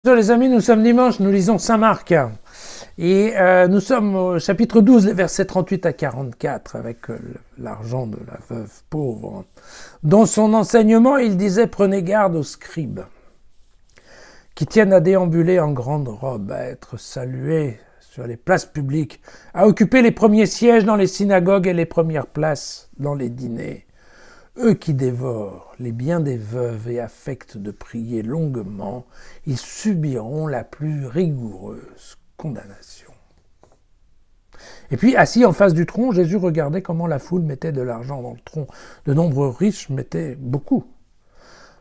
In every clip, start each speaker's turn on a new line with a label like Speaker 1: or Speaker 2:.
Speaker 1: Bonjour les amis, nous sommes dimanche, nous lisons Saint Marc et nous sommes au chapitre 12, les versets 38 à 44 avec l'argent de la veuve pauvre. Dans son enseignement, il disait « Prenez garde aux scribes qui tiennent à déambuler en grande robe, à être salués sur les places publiques, à occuper les premiers sièges dans les synagogues et les premières places dans les dîners. Eux qui dévorent les biens des veuves et affectent de prier longuement, ils subiront la plus rigoureuse condamnation. » Et puis, assis en face du tronc, Jésus regardait comment la foule mettait de l'argent dans le tronc. De nombreux riches mettaient beaucoup.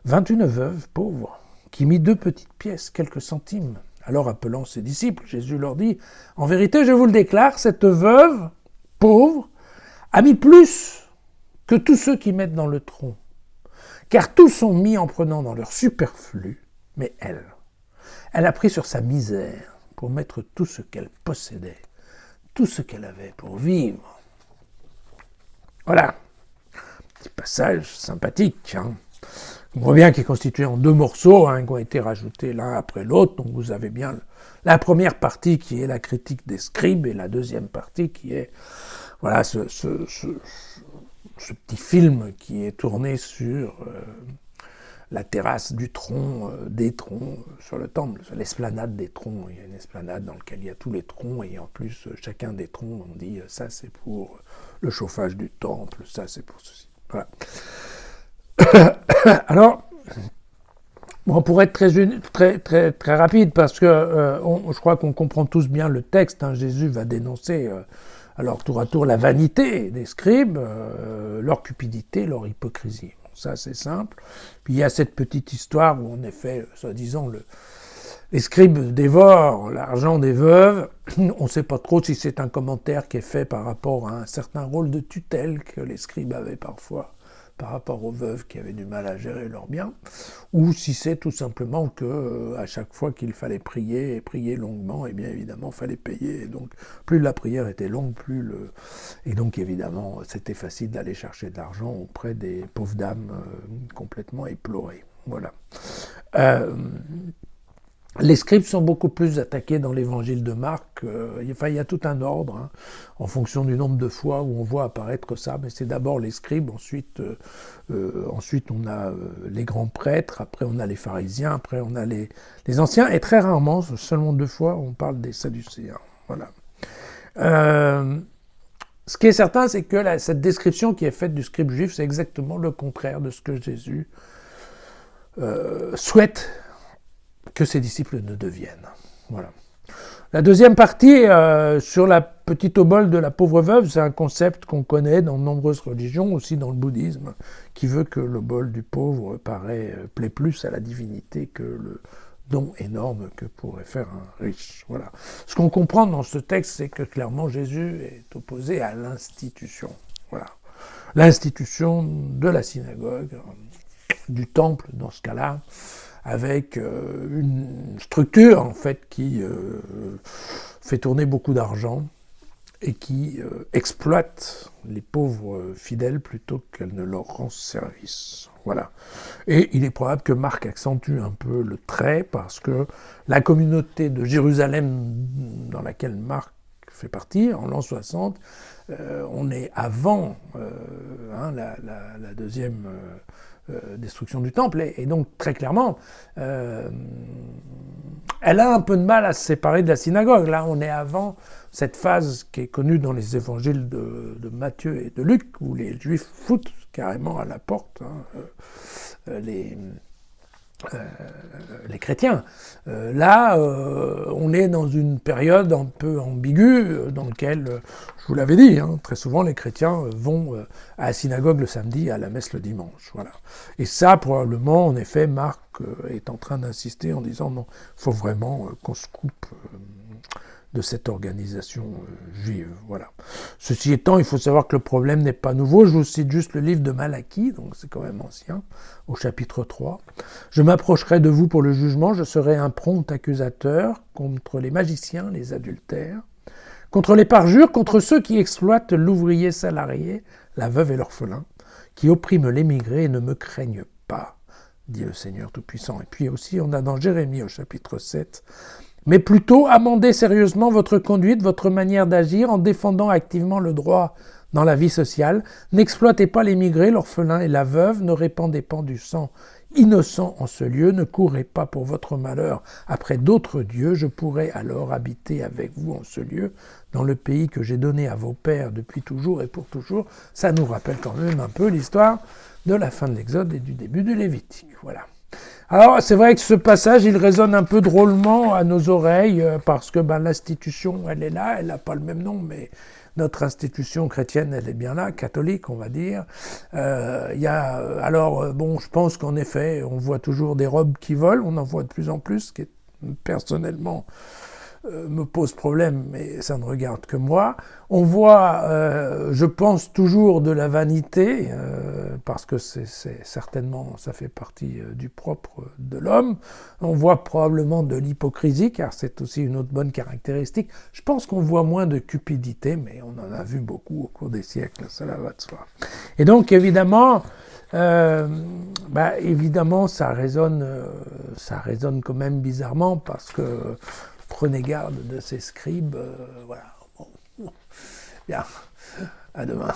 Speaker 1: 21 veuves pauvres, qui mit 2 petites pièces, quelques centimes. Alors, appelant ses disciples, Jésus leur dit « En vérité, je vous le déclare, cette veuve pauvre a mis plus que tous ceux qui mettent dans le tronc. Car tous sont mis en prenant dans leur superflu, mais elle a pris sur sa misère pour mettre tout ce qu'elle possédait, tout ce qu'elle avait pour vivre. » Voilà, petit passage sympathique. On voit bien qu'il est constitué en 2 morceaux qui ont été rajoutés l'un après l'autre. Donc vous avez bien la première partie qui est la critique des scribes et la deuxième partie qui est voilà ce petit film qui est tourné sur la terrasse du tronc, des troncs, sur le temple, sur l'esplanade des troncs. Il y a une esplanade dans laquelle il y a tous les troncs, et en plus, chacun des troncs, on dit, ça c'est pour le chauffage du temple, ça c'est pour ceci. Voilà. Alors, bon, pour être très rapide, parce que je crois qu'on comprend tous bien le texte, Jésus va dénoncer... alors, tour à tour, la vanité des scribes, leur cupidité, leur hypocrisie. Bon, ça, c'est simple. Puis il y a cette petite histoire où, en effet, soi-disant, les scribes dévorent l'argent des veuves. On ne sait pas trop si c'est un commentaire qui est fait par rapport à un certain rôle de tutelle que les scribes avaient parfois par rapport aux veuves qui avaient du mal à gérer leurs biens, ou si c'est tout simplement que à chaque fois qu'il fallait prier, et prier longuement, et bien évidemment, il fallait payer, et donc plus la prière était longue, et donc évidemment, c'était facile d'aller chercher de l'argent auprès des pauvres dames complètement éplorées. Voilà. Les scribes sont beaucoup plus attaqués dans l'évangile de Marc. Il y a tout un ordre, en fonction du nombre de fois où on voit apparaître ça. Mais c'est d'abord les scribes, ensuite on a les grands prêtres, après on a les pharisiens, après on a les anciens, et très rarement, seulement 2 fois, on parle des sadducéens. Voilà. Ce qui est certain, c'est que cette description qui est faite du scribe juif, c'est exactement le contraire de ce que Jésus souhaite que ses disciples ne deviennent. Voilà. La deuxième partie, sur la petite obole de la pauvre veuve, c'est un concept qu'on connaît dans de nombreuses religions, aussi dans le bouddhisme, qui veut que l'obole du pauvre plaît plus à la divinité que le don énorme que pourrait faire un riche. Voilà. Ce qu'on comprend dans ce texte, c'est que clairement Jésus est opposé à l'institution. Voilà. L'institution de la synagogue, du temple dans ce cas-là, avec une structure en fait qui fait tourner beaucoup d'argent et qui exploite les pauvres fidèles plutôt qu'elle ne leur rend service. Voilà. Et il est probable que Marc accentue un peu le trait parce que la communauté de Jérusalem dans laquelle Marc fait partie, en l'an 60, on est avant la deuxième destruction du temple, et donc très clairement, elle a un peu de mal à se séparer de la synagogue. Là, on est avant cette phase qui est connue dans les évangiles de Matthieu et de Luc, où les Juifs foutent carrément à la porte les chrétiens. Là, on est dans une période un peu ambiguë, dans laquelle, je vous l'avais dit, très souvent les chrétiens vont à la synagogue le samedi, à la messe le dimanche. Voilà. Et ça, probablement, en effet, Marc est en train d'insister en disant non, il faut vraiment qu'on se coupe de cette organisation juive. Voilà. Ceci étant, il faut savoir que le problème n'est pas nouveau. Je vous cite juste le livre de Malachie, donc c'est quand même ancien, au chapitre 3. « Je m'approcherai de vous pour le jugement, je serai un prompt accusateur contre les magiciens, les adultères, contre les parjures, contre ceux qui exploitent l'ouvrier salarié, la veuve et l'orphelin, qui oppriment l'émigré et ne me craignent pas, dit le Seigneur Tout-Puissant. Et puis aussi, on a dans Jérémie au chapitre 7, mais plutôt amendez sérieusement votre conduite, votre manière d'agir en défendant activement le droit dans la vie sociale. N'exploitez pas l'émigré, l'orphelin et la veuve, ne répandez pas du sang innocent en ce lieu, ne courez pas pour votre malheur après d'autres dieux, je pourrai alors habiter avec vous en ce lieu, dans le pays que j'ai donné à vos pères depuis toujours et pour toujours. Ça nous rappelle quand même un peu l'histoire de la fin de l'Exode et du début du Lévitique. Voilà. Alors, c'est vrai que ce passage, il résonne un peu drôlement à nos oreilles, parce que l'institution, elle est là, elle n'a pas le même nom, mais notre institution chrétienne, elle est bien là, catholique, on va dire. Je pense qu'en effet, on voit toujours des robes qui volent, on en voit de plus en plus, ce qui est personnellement me pose problème, mais ça ne regarde que moi. On voit, je pense, toujours de la vanité, parce que c'est certainement, ça fait partie du propre de l'homme. On voit probablement de l'hypocrisie, car c'est aussi une autre bonne caractéristique. Je pense qu'on voit moins de cupidité, mais on en a vu beaucoup au cours des siècles, cela va de soi. Et donc, évidemment, évidemment, ça résonne quand même bizarrement, parce que prenez garde de ces scribes, voilà. Bon. Bien, à demain.